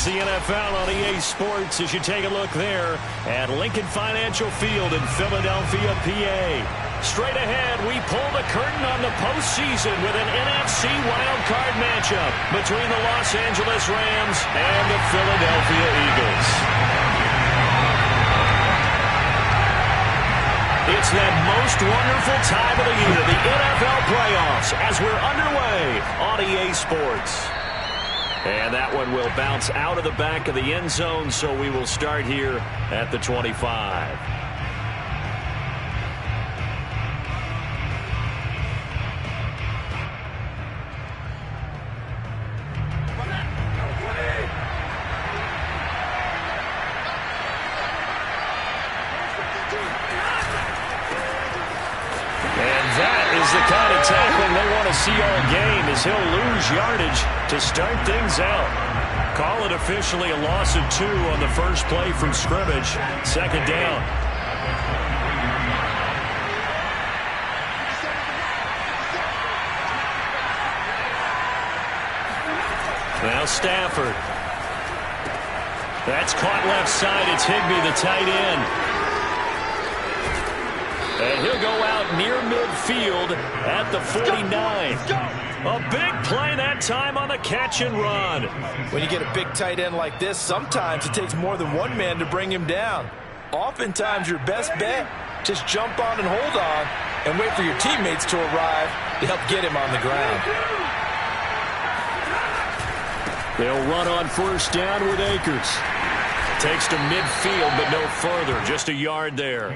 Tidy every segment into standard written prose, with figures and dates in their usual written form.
It's the NFL on EA Sports as you take a look there at Lincoln Financial Field in Philadelphia, PA. Straight ahead, we pull the curtain on the postseason with an NFC wildcard matchup between the Los Angeles Rams and the Philadelphia Eagles. It's that most wonderful time of the year, the NFL playoffs, as we're underway on EA Sports. And that one will bounce out of the back of the end zone, so we will start here at the 25. The kind of tackling they want to see all game as he'll lose yardage to start things out. Call it officially a loss of 2 on the first play from scrimmage. Second down. Now Stafford. That's caught left side. It's Higbee, the tight end. And he'll go out near midfield at the 49. A big play that time on the catch and run. When you get a big tight end like this, sometimes it takes more than one man to bring him down. Oftentimes your best bet, just jump on and hold on and wait for your teammates to arrive to help get him on the ground. They'll run on first down with Akers. Takes to midfield, but no further. Just a yard there.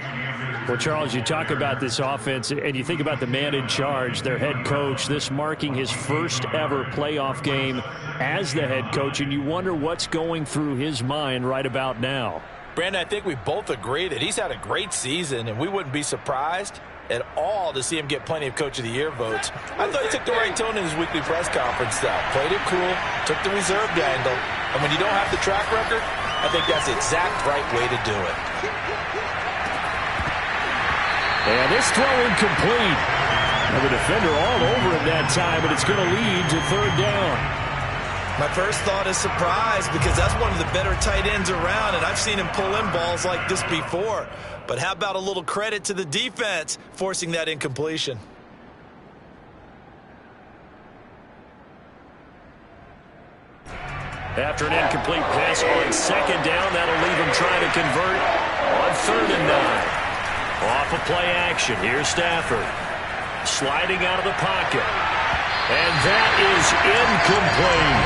Well, Charles, you talk about this offense, and you think about the man in charge, their head coach, this marking his first ever playoff game as the head coach, and you wonder what's going through his mind right about now. Brandon, I think we both agree that he's had a great season, and we wouldn't be surprised at all to see him get plenty of Coach of the Year votes. I thought he took the right tone in his weekly press conference, though. Played it cool, took the reserved angle, and when you don't have the track record, I think that's the exact right way to do it. And this throw incomplete. And the defender all over him that time, but it's going to lead to third down. My first thought is surprise because that's one of the better tight ends around, and I've seen him pull in balls like this before. But how about a little credit to the defense forcing that incompletion? After an incomplete pass on second down, that'll leave him trying to convert on 3rd and 9. Off of play action. Here's Stafford. Sliding out of the pocket. And that is incomplete.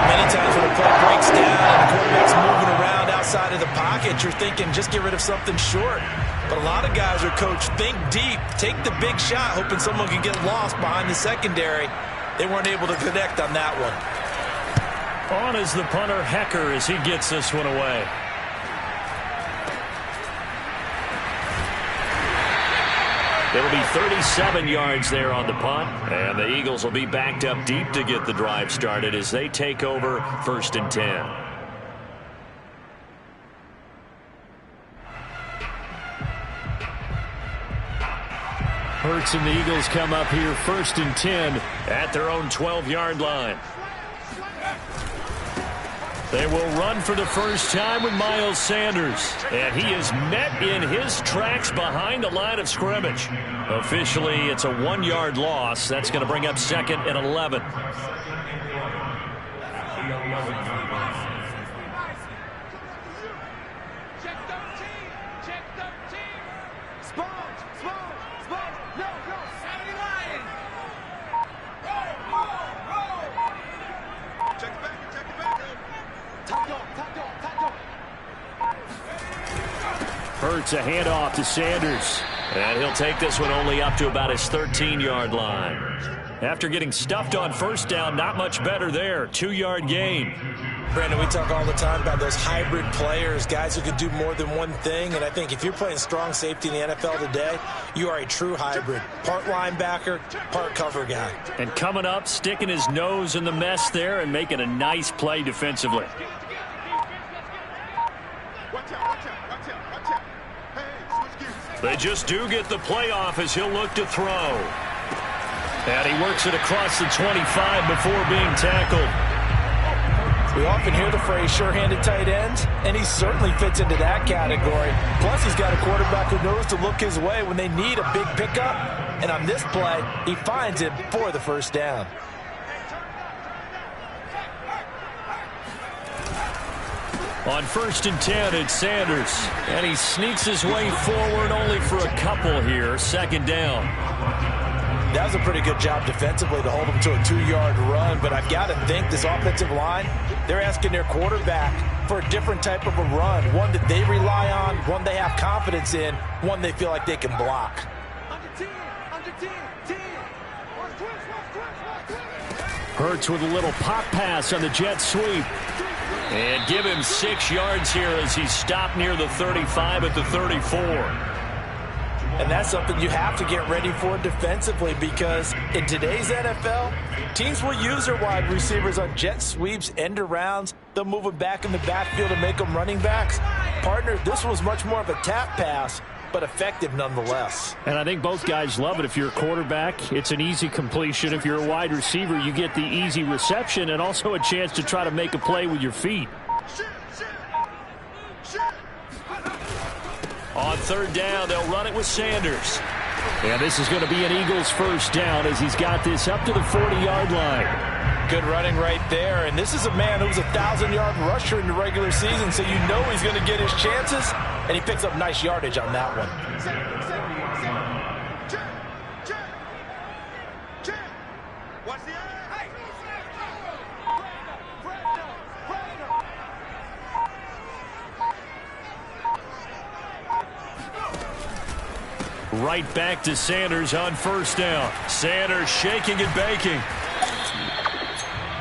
Many times when a play breaks down and the quarterback's moving around outside of the pocket, you're thinking just get rid of something short. But a lot of guys are coached, think deep, take the big shot, hoping someone can get lost behind the secondary. They weren't able to connect on that one. On is the punter, Hecker, as he gets this one away. It'll be 37 yards there on the punt, and the Eagles will be backed up deep to get the drive started as they take over 1st and 10. Hurts and the Eagles come up here 1st and 10 at their own 12-yard line. They will run for the first time with Miles Sanders. And he is met in his tracks behind the line of scrimmage. Officially, it's a 1-yard loss. That's going to bring up 2nd and 11. Hurts a handoff to Sanders. And he'll take this one only up to about his 13-yard line. After getting stuffed on first down, not much better there. 2-yard gain. Brandon, we talk all the time about those hybrid players, guys who can do more than one thing. And I think if you're playing strong safety in the NFL today, you are a true hybrid. Part linebacker, part cover guy. And coming up, sticking his nose in the mess there and making a nice play defensively. They just do get the playoff as he'll look to throw. And he works it across the 25 before being tackled. We often hear the phrase sure-handed tight ends, and he certainly fits into that category. Plus, he's got a quarterback who knows to look his way when they need a big pickup. And on this play, he finds it for the first down. On 1st and 10, it's Sanders. And he sneaks his way forward only for a couple here. 2nd down. That was a pretty good job defensively to hold him to a 2-yard run. But I've got to think this offensive line, they're asking their quarterback for a different type of a run. One that they rely on, one they have confidence in, one they feel like they can block. Hurts with a little pop pass on the jet sweep. And give him 6 yards here as he's stopped near the 35 at the 34. And that's something you have to get ready for defensively, because in today's NFL, teams will use their wide receivers on jet sweeps, end arounds. They'll move them back in the backfield and make them running backs. Partner, this was much more of a tap pass, but effective nonetheless. And I think both guys love it. If you're a quarterback, it's an easy completion. If you're a wide receiver, you get the easy reception and also a chance to try to make a play with your feet. On 3rd down, they'll run it with Sanders. And this is going to be an Eagles first down as he's got this up to the 40-yard line. Good running right there. And this is a man who's a 1,000-yard rusher in the regular season, so you know he's going to get his chances. And he picks up nice yardage on that one. Right back to Sanders on 1st down. Sanders shaking and baking.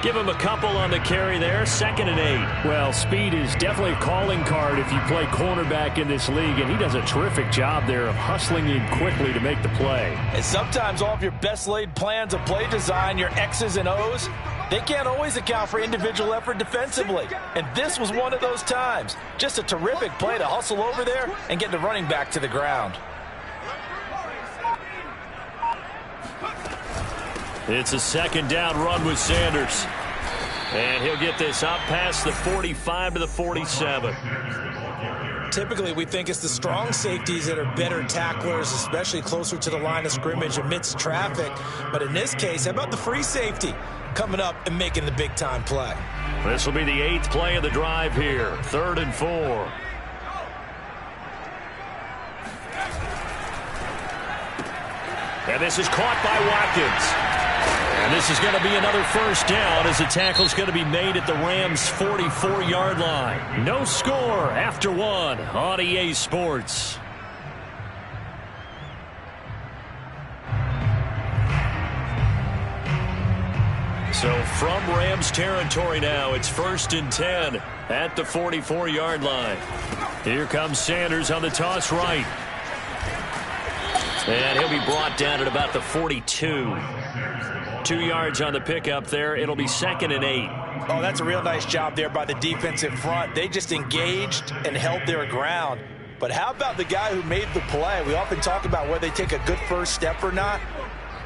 Give him a couple on the carry there. 2nd and 8. Well, speed is definitely a calling card if you play cornerback in this league, and he does a terrific job there of hustling in quickly to make the play. And sometimes all of your best laid plans of play design, your X's and O's, they can't always account for individual effort defensively. And this was one of those times. Just a terrific play to hustle over there and get the running back to the ground. It's a 2nd down run with Sanders. And he'll get this up past the 45 to the 47. Typically, we think it's the strong safeties that are better tacklers, especially closer to the line of scrimmage amidst traffic. But in this case, how about the free safety coming up and making the big-time play? This will be the 8th play of the drive here. 3rd and 4. And this is caught by Watkins. And this is going to be another first down as the tackle's going to be made at the Rams' 44-yard line. No score after 1 on EA Sports. So from Rams territory now, it's 1st and 10 at the 44-yard line. Here comes Sanders on the toss right. And he'll be brought down at about the 42. 2 yards on the pickup there. It'll be 2nd and 8. Oh, that's a real nice job there by the defensive front. They just engaged and held their ground. But how about the guy who made the play? We often talk about whether they take a good first step or not.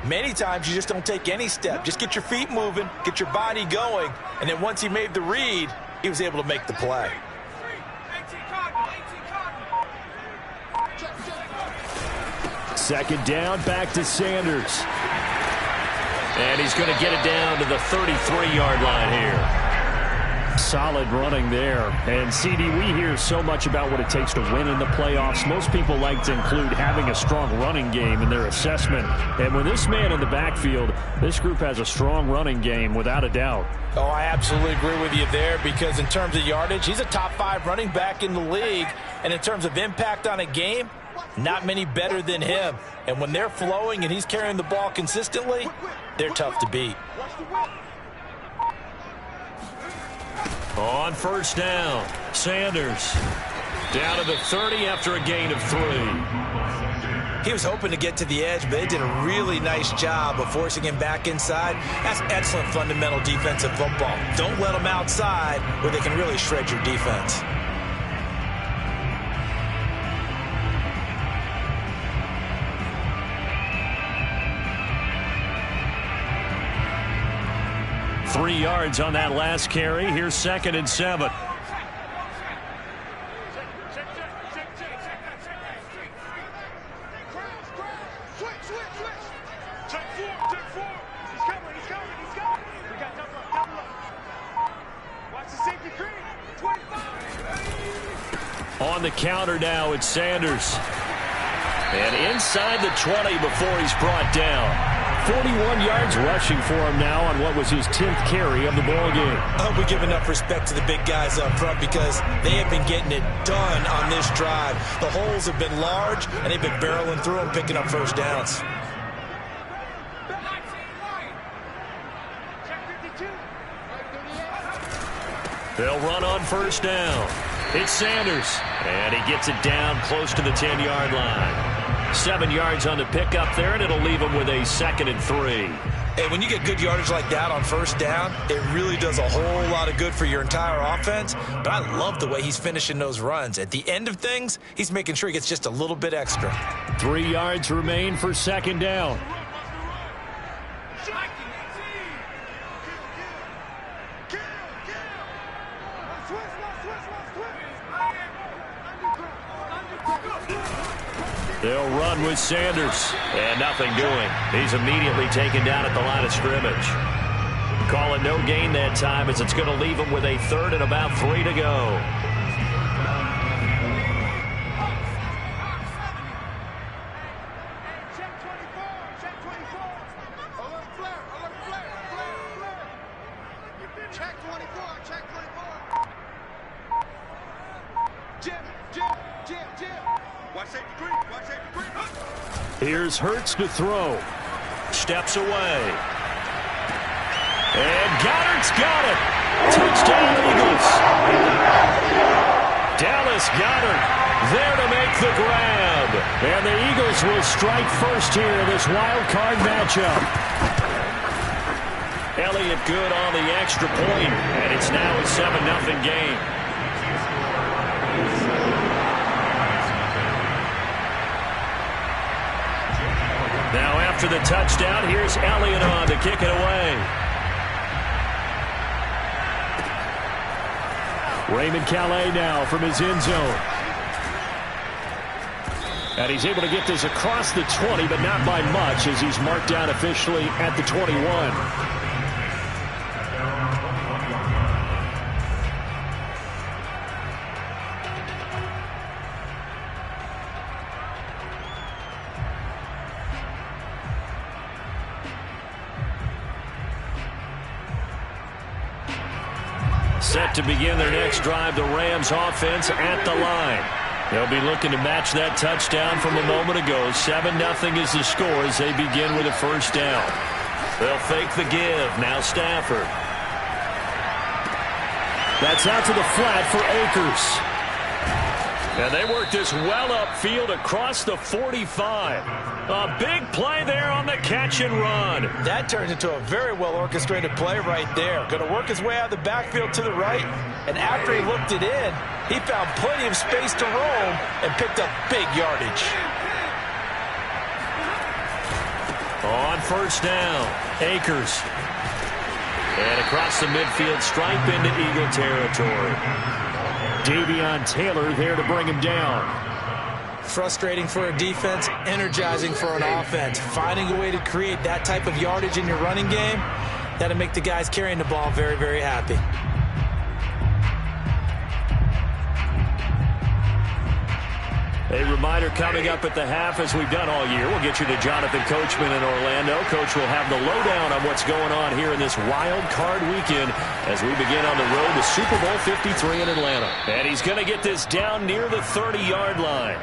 Many times you just don't take any step. Just get your feet moving, get your body going, and then once he made the read, he was able to make the play. Second down, back to Sanders. And he's going to get it down to the 33-yard line here. Solid running there. And, CD, we hear so much about what it takes to win in the playoffs. Most people like to include having a strong running game in their assessment. And with this man in the backfield, this group has a strong running game without a doubt. Oh, I absolutely agree with you there, because in terms of yardage, he's a top 5 running back in the league. And in terms of impact on a game, not many better than him. And when they're flowing and he's carrying the ball consistently, they're tough to beat. On first down, Sanders down to the 30 after a gain of 3. He was hoping to get to the edge, but they did a really nice job of forcing him back inside. That's excellent fundamental defensive football. Don't let them outside where they can really shred your defense. 3 yards on that last carry. Here's 2nd and 7. On the counter now, it's Sanders. And inside the 20 before he's brought down. 41 yards rushing for him now on what was his 10th carry of the ball game. I hope we give enough respect to the big guys up front because they have been getting it done on this drive. The holes have been large, and they've been barreling through them, picking up first downs. They'll run on first down. It's Sanders, and he gets it down close to the 10-yard line. 7 yards on the pickup there, and it'll leave him with a 2nd and 3. Hey, when you get good yardage like that on first down, it really does a whole lot of good for your entire offense. But I love the way he's finishing those runs. At the end of things, he's making sure he gets just a little bit extra. 3 yards remain for 2nd down. They'll run with Sanders. And nothing doing. He's immediately taken down at the line of scrimmage. Call it no gain that time as it's going to leave him with a 3rd and about 3 to go. Here's Hurts to throw. Steps away. And Goddard's got it. Touchdown, Eagles. Dallas Goedert there to make the grab. And the Eagles will strike first here in this wild card matchup. Elliott good on the extra point, and it's now a 7-0 game. Now after the touchdown, here's Elliott on to kick it away. Raymond Calais now from his end zone. And he's able to get this across the 20, but not by much as he's marked down officially at the 21. Set to begin their next drive, the Rams offense at the line. They'll be looking to match that touchdown from a moment ago. 7-0 is the score as they begin with a first down. They'll fake the give. Now Stafford. That's out to the flat for Akers. And they work this well upfield across the 45. A big play there on the catch and run. That turns into a very well-orchestrated play right there. Going to work his way out of the backfield to the right. And after he looked it in, he found plenty of space to roam and picked up big yardage. On first down, Akers. And across the midfield stripe into Eagle territory. Davion Taylor there to bring him down. Frustrating for a defense, energizing for an offense. Finding a way to create that type of yardage in your running game, that'll make the guys carrying the ball very, very happy. A reminder coming up at the half, as we've done all year. We'll get you to Jonathan Coachman in Orlando. Coach will have the lowdown on what's going on here in this wild card weekend as we begin on the road to Super Bowl 53 in Atlanta. And he's going to get this down near the 30-yard line.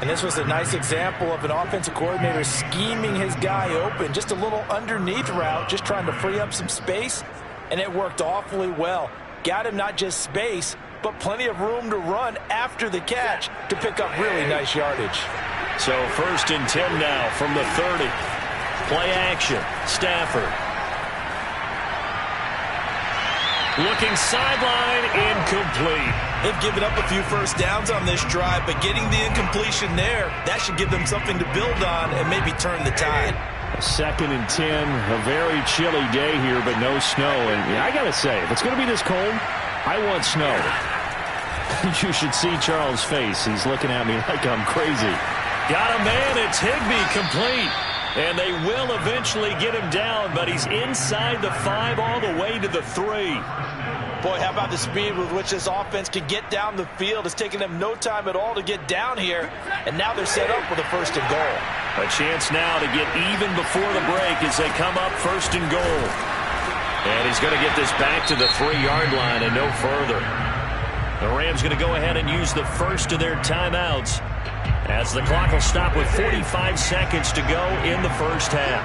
And this was a nice example of an offensive coordinator scheming his guy open. Just a little underneath route, just trying to free up some space, and it worked awfully well. Got him not just space, but plenty of room to run after the catch to pick up really nice yardage. So 1st and 10 now from the 30. Play action. Stafford. Looking sideline, incomplete. They've given up a few first downs on this drive, but getting the incompletion there, that should give them something to build on and maybe turn the tide. 2nd and 10. A very chilly day here, but no snow. And I got to say, if it's going to be this cold, I want snow. You should see Charles' face. He's looking at me like I'm crazy. Got a man. It's Higbee, complete. And they will eventually get him down, but he's inside the 5 all the way to the 3. Boy, how about the speed with which this offense can get down the field? It's taken them no time at all to get down here, and now they're set up with a 1st and goal. A chance now to get even before the break as they come up 1st and goal. And he's going to get this back to the 3-yard line and no further. The Rams going to go ahead and use the first of their timeouts as the clock will stop with 45 seconds to go in the first half.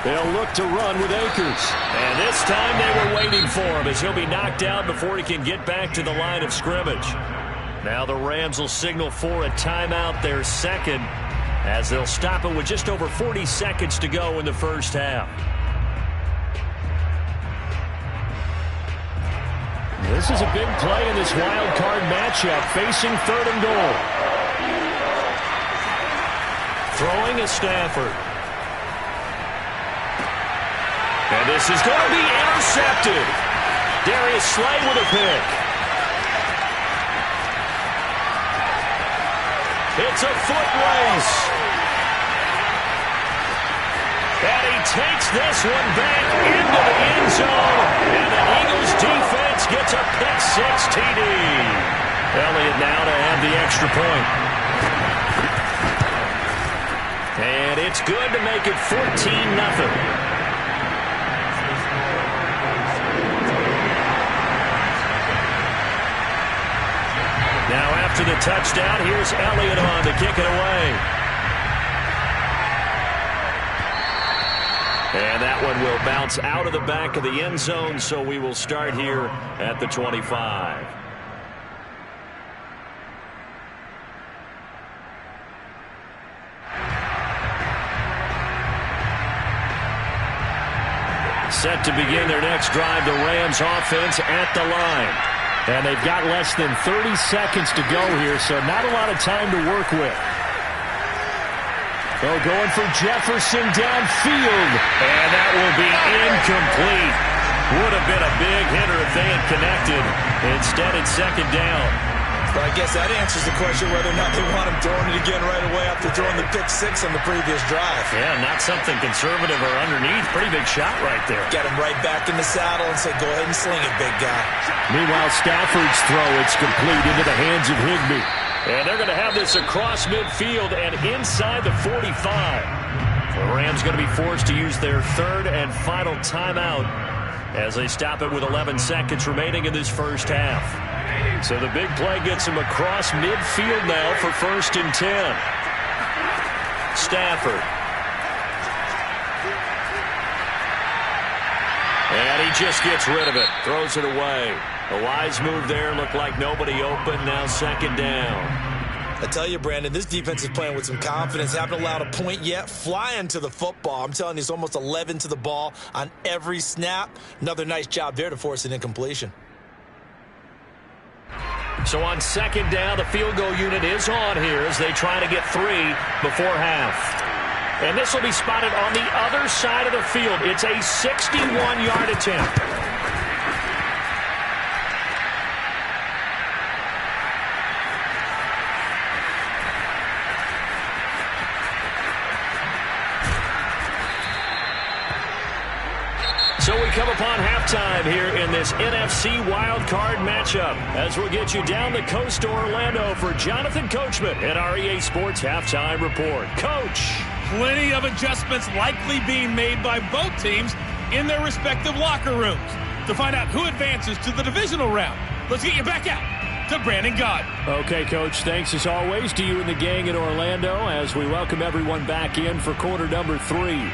They'll look to run with Akers. And this time they were waiting for him as he'll be knocked down before he can get back to the line of scrimmage. Now the Rams will signal for a timeout, their 2nd, as they'll stop it with just over 40 seconds to go in the first half. This is a big play in this wild card matchup, facing 3rd and goal. Throwing is Stafford. And this is going to be intercepted. Darius Slay with a pick. It's a foot race. And he takes this one back into the end zone. And the Eagles defense gets a pick-6 TD. Elliott now to have the extra point. And it's good to make it 14-0. Now after the touchdown, here's Elliott on to kick it away. And that one will bounce out of the back of the end zone, so we will start here at the 25. Set to begin their next drive, the Rams offense at the line. And they've got less than 30 seconds to go here, so not a lot of time to work with. They're going for Jefferson downfield. And that will be incomplete. Would have been a big hitter if they had connected. Instead, it's 2nd down. But I guess that answers the question whether or not they want him throwing it again right away after throwing the pick-6 on the previous drive. Yeah, not something conservative or underneath. Pretty big shot right there. Get him right back in the saddle and say, go ahead and sling it, big guy. Meanwhile, Stafford's throw, it's complete into the hands of Higbee. And they're going to have this across midfield and inside the 45. The Rams going to be forced to use their 3rd and final timeout as they stop it with 11 seconds remaining in this first half. So the big play gets him across midfield now for 1st and 10. Stafford. And he just gets rid of it. Throws it away. A wise move there. Looked like nobody open. Now 2nd down. I tell you, Brandon, this defense is playing with some confidence. Haven't allowed a point yet. Flying to the football. I'm telling you, it's almost 11 to the ball on every snap. Another nice job there to force an incompletion. So on 2nd down, the field goal unit is on here as they try to get 3 before half. And this will be spotted on the other side of the field. It's a 61-yard attempt. So we come upon halftime here in this NFC wildcard matchup as we'll get you down the coast to Orlando for Jonathan Coachman at our EA Sports Halftime Report. Coach. Plenty of adjustments likely being made by both teams in their respective locker rooms. To find out who advances to the divisional round, let's get you back out to Brandon Gaudin. Okay, Coach, thanks as always to you and the gang in Orlando as we welcome everyone back in for quarter number 3.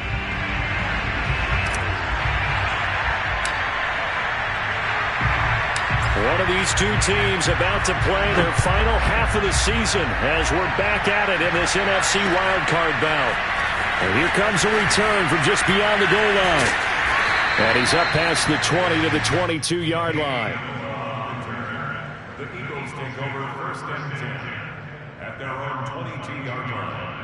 One of these two teams about to play their final half of the season as we're back at it in this NFC wildcard bout. And here comes a return from just beyond the goal line. And he's up past the 20 to the 22-yard line. The Eagles take over 1st and 10. their own 22-yard line.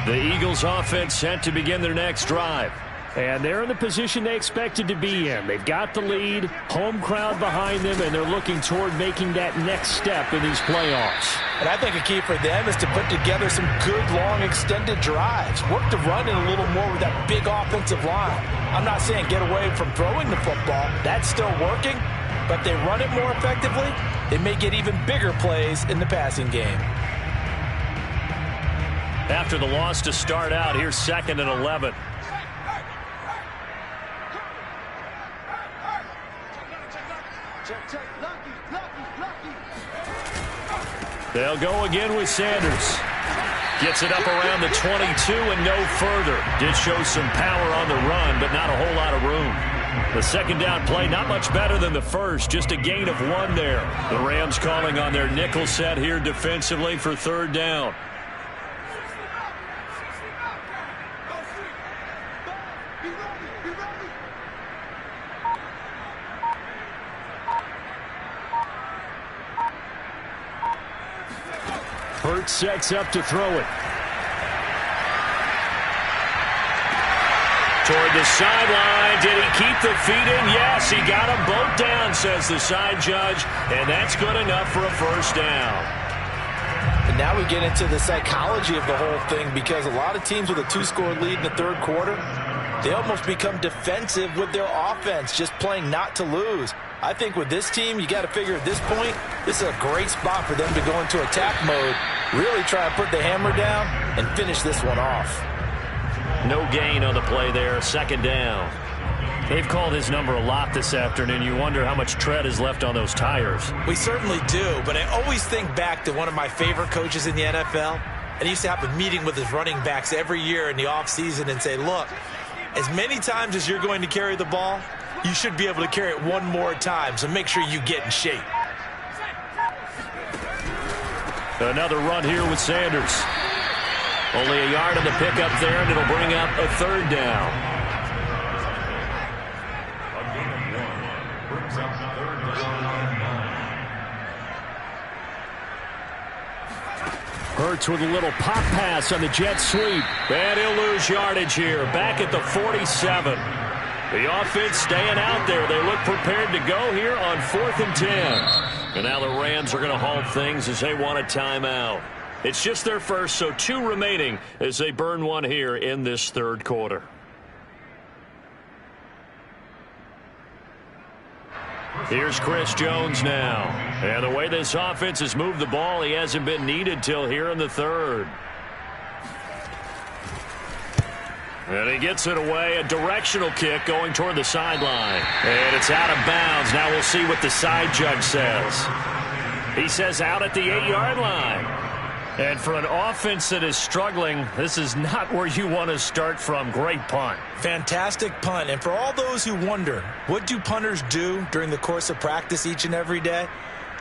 The Eagles offense set to begin their next drive. And they're in the position they expected to be in. They've got the lead, home crowd behind them, and they're looking toward making that next step in these playoffs. And I think a key for them is to put together some good, long, extended drives. Work the run in a little more with that big offensive line. I'm not saying get away from throwing the football. That's still working. But if they run it more effectively, they may get even bigger plays in the passing game. After the loss to start out, here's 2nd and 11. They'll go again with Sanders. Gets it up around the 22 and no further. Did show some power on the run, but not a whole lot of room. The second down play, not much better than the first. Just a gain of 1 there. The Rams calling on their nickel set here defensively for 3rd down. Hurts sets up to throw it. Toward the sideline. Did he keep the feet in? Yes, he got them both down, says the side judge. And that's good enough for a 1st down. And now we get into the psychology of the whole thing, because a lot of teams with a 2-score lead in the 3rd quarter, they almost become defensive with their offense, just playing not to lose. I think with this team, you got to figure at this point, this is a great spot for them to go into attack mode, really try to put the hammer down and finish this one off. No gain on the play there, 2nd down. They've called his number a lot this afternoon. You wonder how much tread is left on those tires. We certainly do, but I always think back to one of my favorite coaches in the NFL, and he used to have a meeting with his running backs every year in the offseason and say, look, as many times as you're going to carry the ball, you should be able to carry it 1 more time, so make sure you get in shape. Another run here with Sanders. Only a yard on the pickup there, and it'll bring up a 3rd down. A gain of 1 brings up 3rd down. Hurts with a little pop pass on the jet sweep. And he'll lose yardage here. Back at the 47. The offense staying out there. They look prepared to go here on 4th and 10. And now the Rams are going to halt things as they want a timeout. It's just their first, so 2 remaining as they burn 1 here in this 3rd quarter. Here's Chris Jones now. And the way this offense has moved the ball, he hasn't been needed till here in the 3rd. And he gets it away, a directional kick going toward the sideline. And it's out of bounds. Now we'll see what the side judge says. He says out at the 8-yard line. And for an offense that is struggling, this is not where you want to start from. Great punt. Fantastic punt. And for all those who wonder, what do punters do during the course of practice each and every day?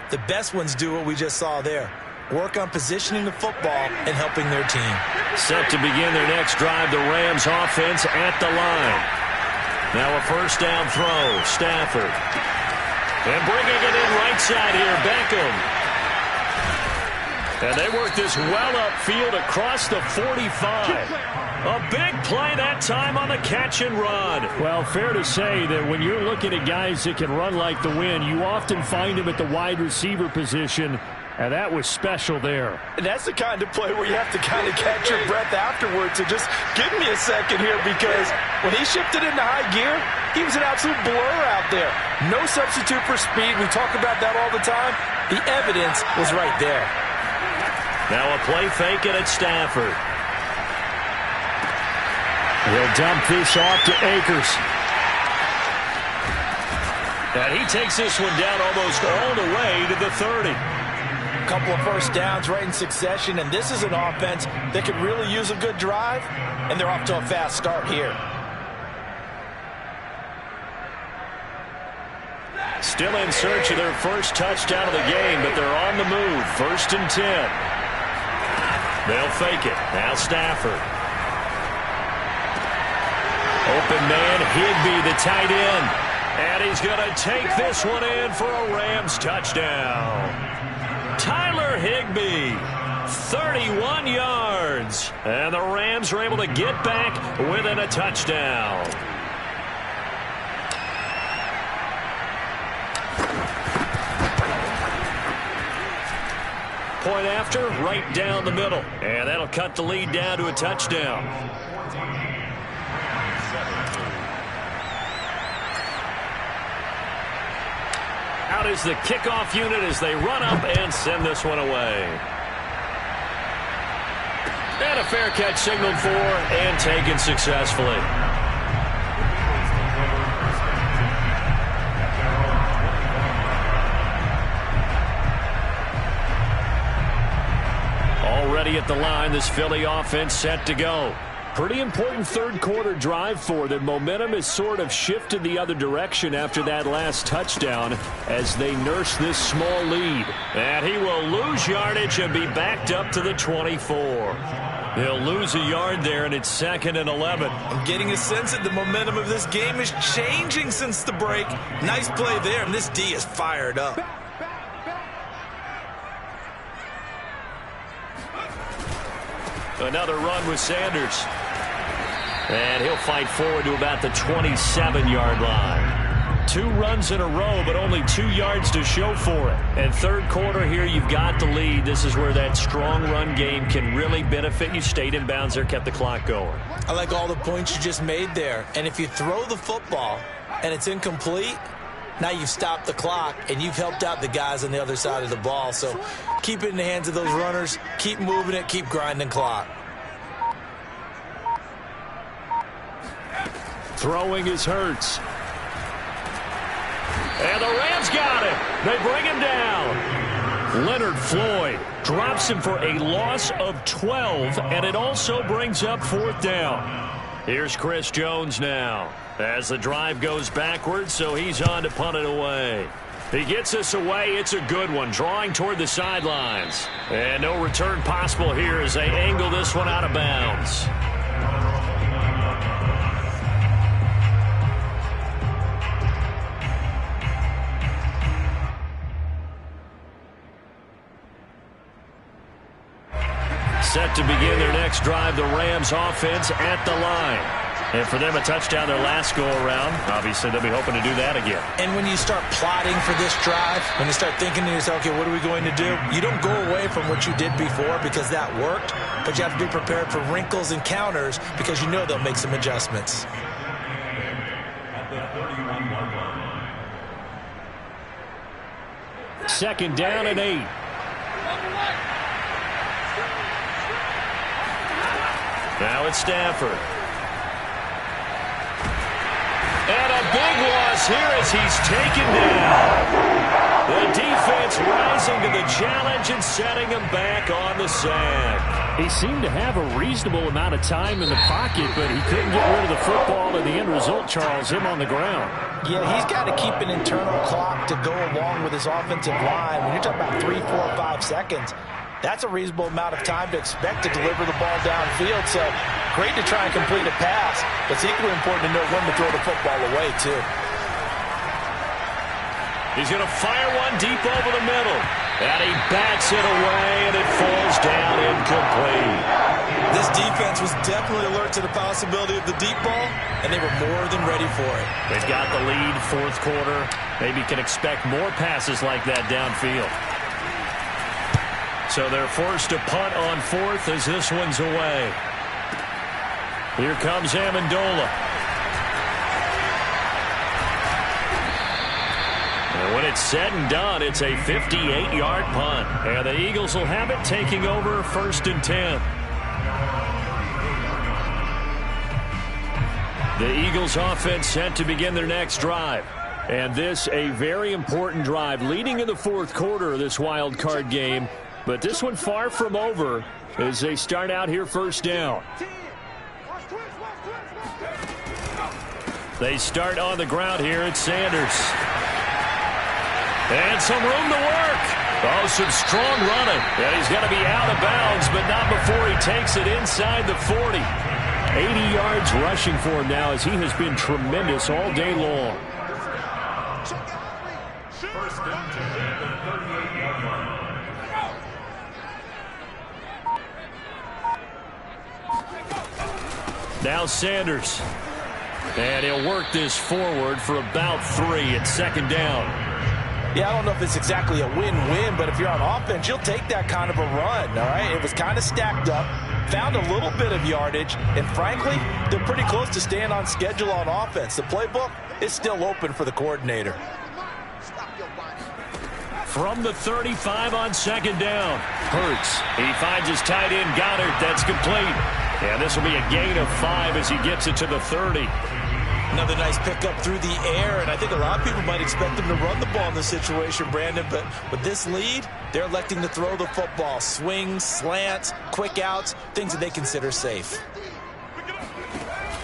The best ones do what we just saw there. Work on positioning the football and helping their team. Set to begin their next drive, the Rams offense at the line. Now a 1st down throw, Stafford. And bringing it in right side here, Beckham. And they work this well upfield across the 45. A big play that time on the catch and run. Well, fair to say that when you're looking at guys that can run like the wind, you often find them at the wide receiver position. And that was special there. And that's the kind of play where you have to kind of catch your breath afterwards. So just give me a second here, because when he shifted into high gear, he was an absolute blur out there. No substitute for speed. We talk about that all the time. The evidence was right there. Now a play fake it at Stafford. He'll dump this off to Akers. And he takes this one down almost all the way to the 30. Couple of 1st downs right in succession, and this is an offense that could really use a good drive, and they're off to a fast start here. Still in search of their first touchdown of the game, but they're on the move. 1st and 10. They'll fake it. Now Stafford. Open man, Higbee, the tight end. And he's going to take this one in for a Rams touchdown. Tyler Higbee, 31 yards. And the Rams are able to get back within a touchdown. Point after, right down the middle. And that'll cut the lead down to a touchdown. Out is the kickoff unit as they run up and send this one away. And a fair catch signaled for and taken successfully. Already at the line, this Philly offense set to go. Pretty important third quarter drive for them. Momentum has sort of shifted the other direction after that last touchdown as they nurse this small lead. And he will lose yardage and be backed up to the 24. He'll lose a yard there, and it's 2nd and 11. I'm getting a sense that the momentum of this game is changing since the break. Nice play there, and this D is fired up. Another run with Sanders. And he'll fight forward to about the 27-yard line. 2 runs in a row, but only 2 yards to show for it. And third quarter here, you've got the lead. This is where that strong run game can really benefit you. Stayed in bounds there, kept the clock going. I like all the points you just made there. And if you throw the football and it's incomplete, now you've stopped the clock and you've helped out the guys on the other side of the ball. So keep it in the hands of those runners. Keep moving it. Keep grinding clock. Throwing is Hurts. And the Rams got him. They bring him down. Leonard Floyd drops him for a loss of 12, and it also brings up 4th down. Here's Chris Jones now as the drive goes backwards, so he's on to punt it away. He gets this away. It's a good one, drawing toward the sidelines. And no return possible here as they angle this one out of bounds. Set to begin their next drive, the Rams offense at the line. And for them, a touchdown their last go-around. Obviously, they'll be hoping to do that again. And when you start plotting for this drive, when you start thinking to yourself, okay, what are we going to do? You don't go away from what you did before because that worked, but you have to be prepared for wrinkles and counters because you know they'll make some adjustments. At the 31-yard line. 2nd down and 8. Now it's Stafford. And a big loss here as he's taken down. The defense rising to the challenge and setting him back on the sack. He seemed to have a reasonable amount of time in the pocket, but he couldn't get rid of the football, and the end result, Charles, him on the ground. Yeah, he's got to keep an internal clock to go along with his offensive line. When you're talking about 3, 4, 5 seconds, that's a reasonable amount of time to expect to deliver the ball downfield. So great to try and complete a pass, but it's equally important to know when to throw the football away, too. He's going to fire one deep over the middle. And he bats it away, and it falls down incomplete. This defense was definitely alert to the possibility of the deep ball, and they were more than ready for it. They've got the lead, fourth quarter. Maybe can expect more passes like that downfield. So they're forced to punt on 4th as this one's away. Here comes Amendola. And when it's said and done, it's a 58-yard punt. And the Eagles will have it, taking over 1st and 10. The Eagles offense set to begin their next drive. And this a very important drive leading in the fourth quarter of this wild card game. But this one far from over as they start out here 1st down. They start on the ground here at Sanders. And some room to work. Oh, some strong running. And he's going to be out of bounds, but not before he takes it inside the 40. 80 yards rushing for him now as he has been tremendous all day long. first and 10 at the 38-yard line. Now Sanders. And he'll work this forward for about 3 at second down. Yeah, I don't know if it's exactly a win-win, but if you're on offense, you'll take that kind of a run, all right? It was kind of stacked up, found a little bit of yardage, and frankly, they're pretty close to staying on schedule on offense. The playbook is still open for the coordinator. From the 35 on second down. Hurts. He finds his tight end, Goddard. That's complete. And this will be a gain of 5 as he gets it to the 30. Another nice pickup through the air, and I think a lot of people might expect them to run the ball in this situation, Brandon, but with this lead, they're electing to throw the football. Swings, slants, quick outs, things that they consider safe.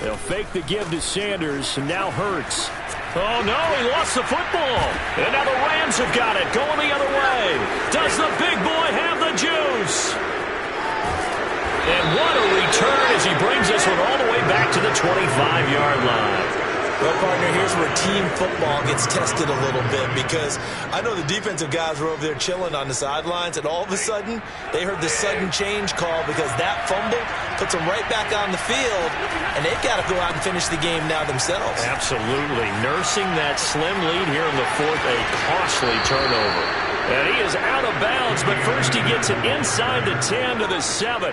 They'll fake the give to Sanders, and now Hurts. Oh, no, he lost the football. And now the Rams have got it, going the other way. Does the big boy have the juice? And what a return as he brings this one all the way back to the 25-yard line. Well, partner, here's where team football gets tested a little bit, because I know the defensive guys were over there chilling on the sidelines, and all of a sudden, they heard the sudden change call because that fumble puts them right back on the field, and they've got to go out and finish the game now themselves. Absolutely. Nursing that slim lead here in the fourth, a costly turnover. And he is out of bounds, but first he gets it inside the 10 to the 7.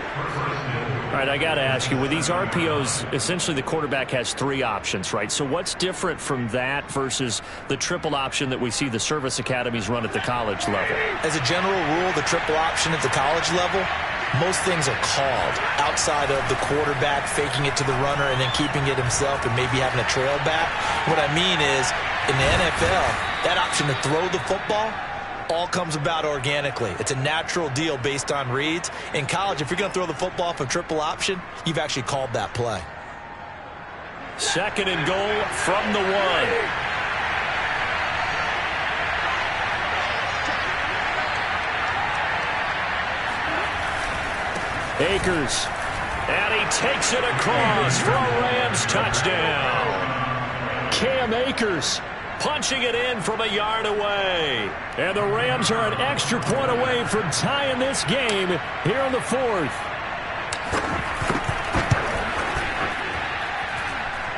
All right, I got to ask you, with these RPOs, essentially the quarterback has 3 options, right? So what's different from that versus the triple option that we see the service academies run at the college level? As a general rule, the triple option at the college level, most things are called outside of the quarterback faking it to the runner and then keeping it himself and maybe having a trail back. What I mean is, in the NFL, that option to throw the football all comes about organically. It's a natural deal based on reads. In college, if you're going to throw the football for triple option, you've actually called that play. Second and goal from the 1. Akers. And he takes it across for a Rams touchdown. Cam Akers punching it in from a yard away. And the Rams are an extra point away from tying this game here in the 4th.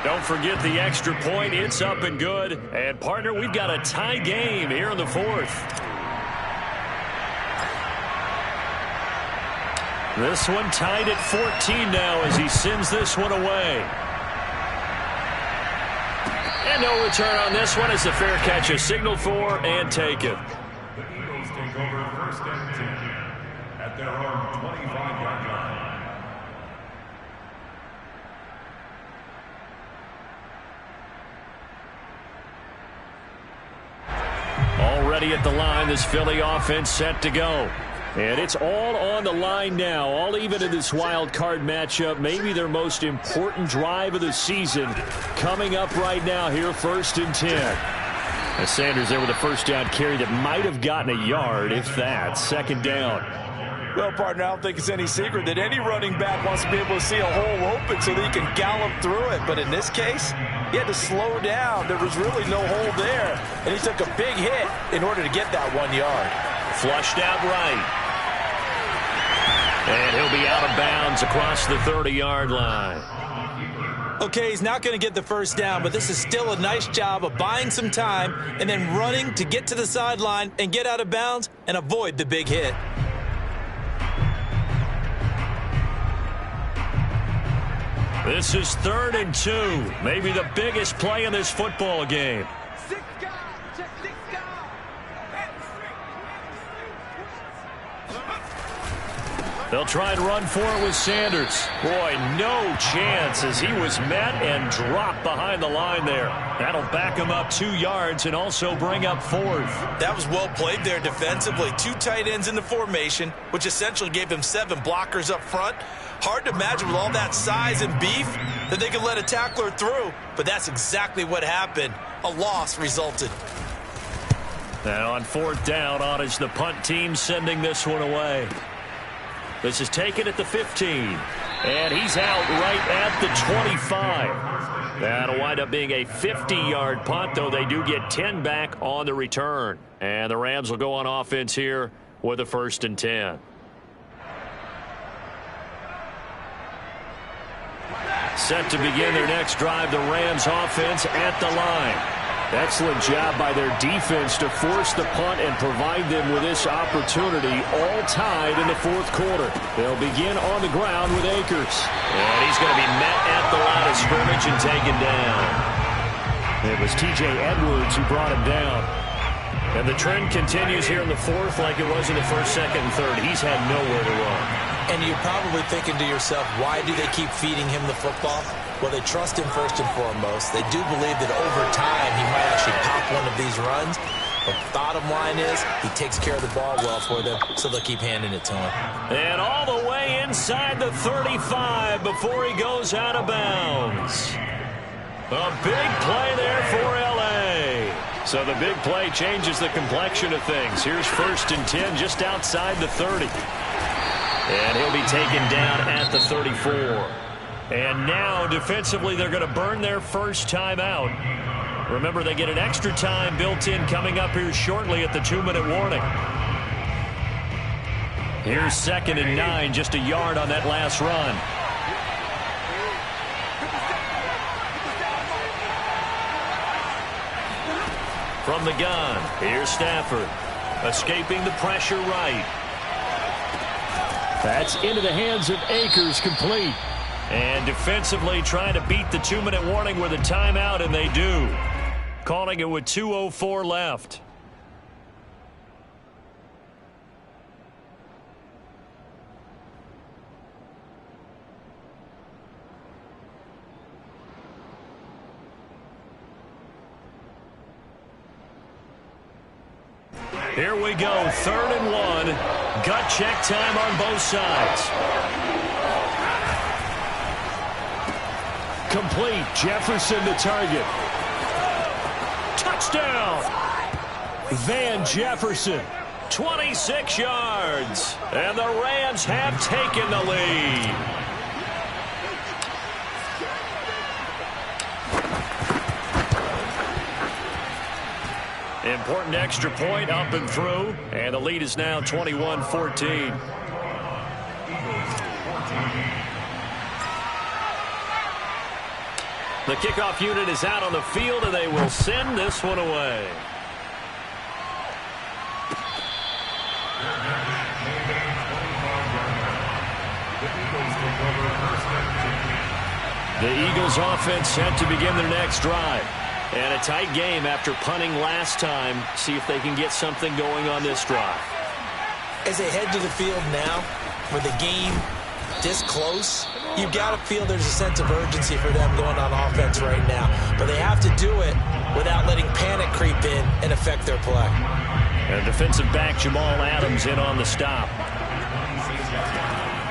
Don't forget the extra point. It's up and good. And, partner, we've got a tie game here in the 4th. This one tied at 14 now as he sends this one away. And no return on this one as the fair catch is signaled for and taken. The Eagles take over first and 10 at their own 25-yard line. Already at the line, this Philly offense set to go. And it's all on the line now, all even in this wild card matchup. Maybe their most important drive of the season coming up right now here, first and 10. As Sanders there with a first down carry that might have gotten a yard, if that. Second down. Well, partner, I don't think it's any secret that any running back wants to be able to see a hole open so that he can gallop through it. But in this case, he had to slow down. There was really no hole there. And he took a big hit in order to get that 1 yard. Flushed out right. And he'll be out of bounds across the 30-yard line. Okay, he's not going to get the first down, but this is still a nice job of buying some time and then running to get to the sideline and get out of bounds and avoid the big hit. This is 3rd and 2. Maybe the biggest play in this football game. They'll try and run for it with Sanders. Boy, no chance as he was met and dropped behind the line there. That'll back him up 2 yards and also bring up 4th. That was well played there defensively. 2 tight ends in the formation, which essentially gave them 7 blockers up front. Hard to imagine with all that size and beef that they could let a tackler through, but that's exactly what happened. A loss resulted. Now on 4th down, on is the punt team sending this one away. This is taken at the 15, and he's out right at the 25. That'll wind up being a 50-yard punt, though they do get 10 back on the return. And the Rams will go on offense here with a 1st and 10. Set to begin their next drive, the Rams offense at the line. Excellent job by their defense to force the punt and provide them with this opportunity, all tied in the 4th quarter. They'll begin on the ground with Akers. And he's going to be met at the line of scrimmage and taken down. It was T.J. Edwards who brought him down. And the trend continues here in the 4th like it was in the 1st, 2nd, and 3rd. He's had nowhere to run. And you're probably thinking to yourself, why do they keep feeding him the football? Well, they trust him first and foremost. They do believe that over time he might actually pop one of these runs. But the bottom line is he takes care of the ball well for them, so they'll keep handing it to him. And all the way inside the 35 before he goes out of bounds. A big play there for L.A. So the big play changes the complexion of things. Here's 1st and 10 just outside the 30. And he'll be taken down at the 34. And now, defensively, they're going to burn their first time out. Remember, they get an extra time built in coming up here shortly at the 2-minute warning. Here's 2nd and 9, just a yard on that last run. From the gun, here's Stafford. Escaping the pressure right. That's into the hands of Akers, complete. And defensively trying to beat the 2-minute warning with a timeout, and they do. Calling it with 2:04 left. Here we go, 3rd and 1. Gut check time on both sides. Complete. Jefferson the target. Touchdown. Van Jefferson. 26 yards. And the Rams have taken the lead. Important extra point up and through. And the lead is now 21-14. The kickoff unit is out on the field, and they will send this one away. The Eagles offense set to begin their next drive. And a tight game after punting last time. See if they can get something going on this drive. As they head to the field now, with the game this close, you've got to feel there's a sense of urgency for them going on offense right now. But they have to do it without letting panic creep in and affect their play. And defensive back Jamal Adams in on the stop.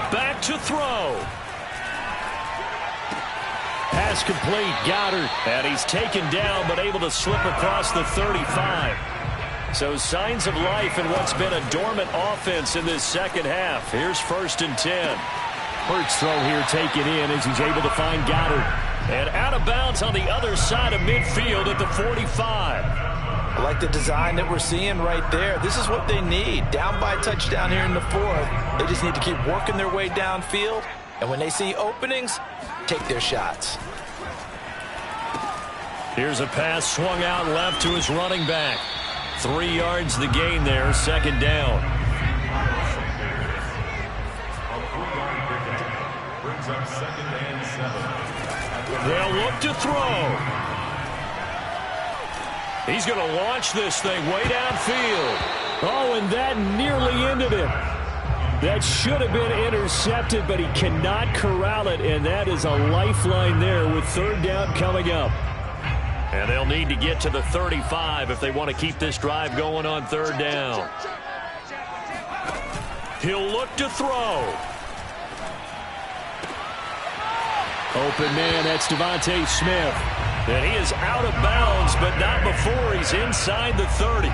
Back to throw. Pass complete, Goddard. And he's taken down but able to slip across the 35. So signs of life in what's been a dormant offense in this second half. Here's 1st and 10. Hurts throw here taken in as he's able to find Goddard. And out of bounds on the other side of midfield at the 45. I like the design that we're seeing right there. This is what they need. Down by a touchdown here in the 4th. They just need to keep working their way downfield. And when they see openings, take their shots. Here's a pass swung out left to his running back. 3 yards the gain there, 2nd down. They'll look to throw. He's going to launch this thing way downfield. Oh, and that nearly ended it. That should have been intercepted, but he cannot corral it, and that is a lifeline there with 3rd down coming up. And they'll need to get to the 35 if they want to keep this drive going on 3rd down. He'll look to throw. Open man, that's Devontae Smith. And he is out of bounds, but not before he's inside the 30.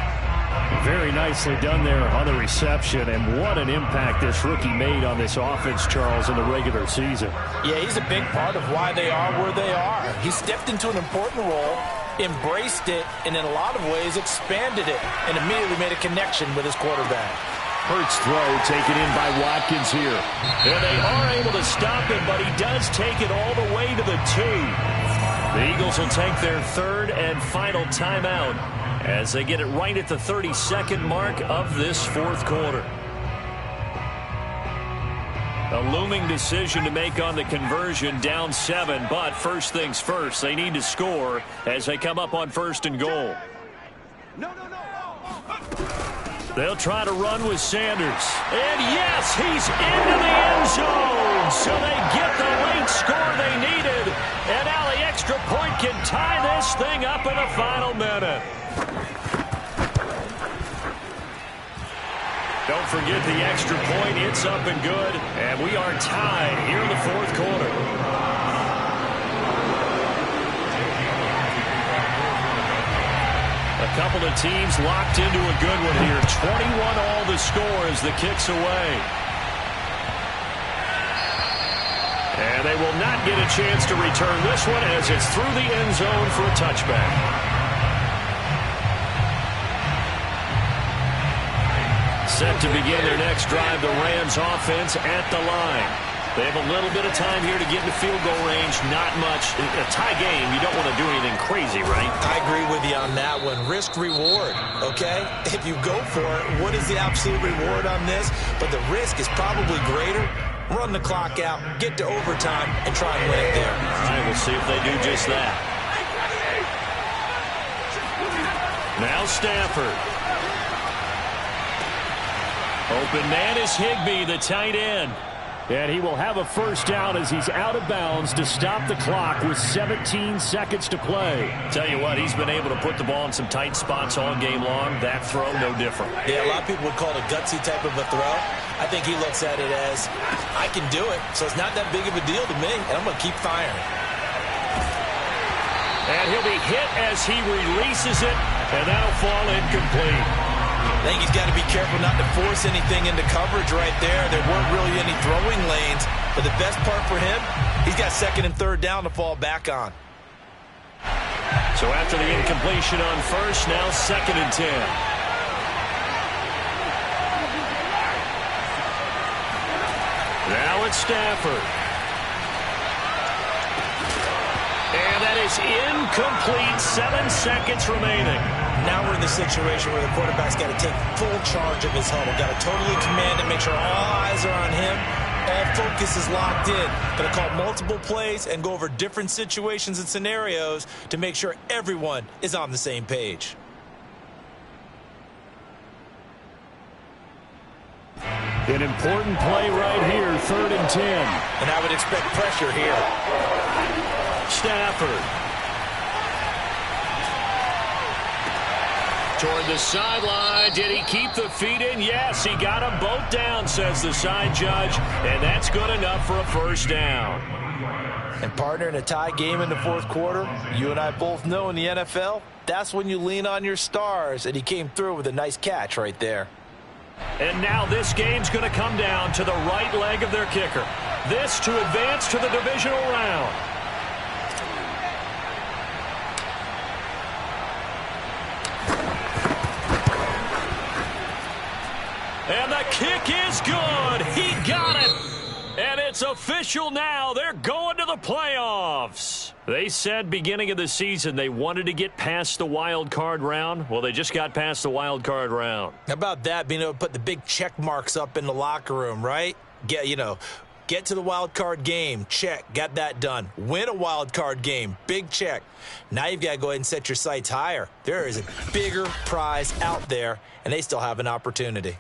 Very nicely done there on the reception, and what an impact this rookie made on this offense, Charles, in the regular season. Yeah, he's a big part of why they are where they are. He stepped into an important role, embraced it, and in a lot of ways expanded it, and immediately made a connection with his quarterback. Hurts throw taken in by Watkins here. And they are able to stop him, but he does take it all the way to the 2. The Eagles will take their third and final timeout as they get it right at the 32nd mark of this fourth quarter. A looming decision to make on the conversion, down 7, but first things first, they need to score as they come up on 1st and goal. They'll try to run with Sanders. And yes, he's into the end zone. So they get the late score they needed. And now the extra point can tie this thing up in the final minute. Don't forget the extra point. It's up and good. And we are tied here in the fourth quarter. A couple of teams locked into a good one here. 21 all the score as the kick's away. And they will not get a chance to return this one as it's through the end zone for a touchback. Set to begin their next drive, the Rams offense at the line. They have a little bit of time here to get into field goal range. Not much. A tie game, you don't want to do anything crazy, right? I agree with you on that one. Risk-reward, okay? If you go for it, what is the absolute reward on this? But the risk is probably greater. Run the clock out, get to overtime, and try and win it there. All right, we'll see if they do just that. Now Stafford. Open man is Higbee, the tight end. And he will have a first down as he's out of bounds to stop the clock with 17 seconds to play. Tell you what, he's been able to put the ball in some tight spots all game long. That throw, no different. Yeah, a lot of people would call it a gutsy type of a throw. I think he looks at it as, I can do it, so it's not that big of a deal to me, and I'm going to keep firing. And he'll be hit as he releases it, and that'll fall incomplete. I think he's got to be careful not to force anything into coverage right there. There weren't really any throwing lanes, but the best part for him, he's got 2nd and 3rd down to fall back on. So after the incompletion on first, now 2nd and 10. Now it's Stafford. And that is incomplete. 7 seconds remaining. Now we're in the situation where the quarterback's got to take full charge of his huddle. Got to totally command it, make sure all eyes are on him. All focus is locked in. Got to call multiple plays and go over different situations and scenarios to make sure everyone is on the same page. An important play right here, 3rd and 10. And I would expect pressure here. Stafford. Toward the sideline. Did he keep the feet in? Yes, he got them both down, says the side judge. And that's good enough for a first down. And partner, in a tie game in the fourth quarter, you and I both know in the NFL, that's when you lean on your stars. And he came through with a nice catch right there. And now this game's going to come down to the right leg of their kicker. This to advance to the divisional round. And the kick is good. He got it. And it's official now. They're going to the playoffs. They said beginning of the season they wanted to get past the wild card round. Well, they just got past the wild card round. How about that, being able to put the big check marks up in the locker room, right? Get to the wild card game. Check. Got that done. Win a wild card game. Big check. Now you've got to go ahead and set your sights higher. There is a bigger prize out there, and they still have an opportunity.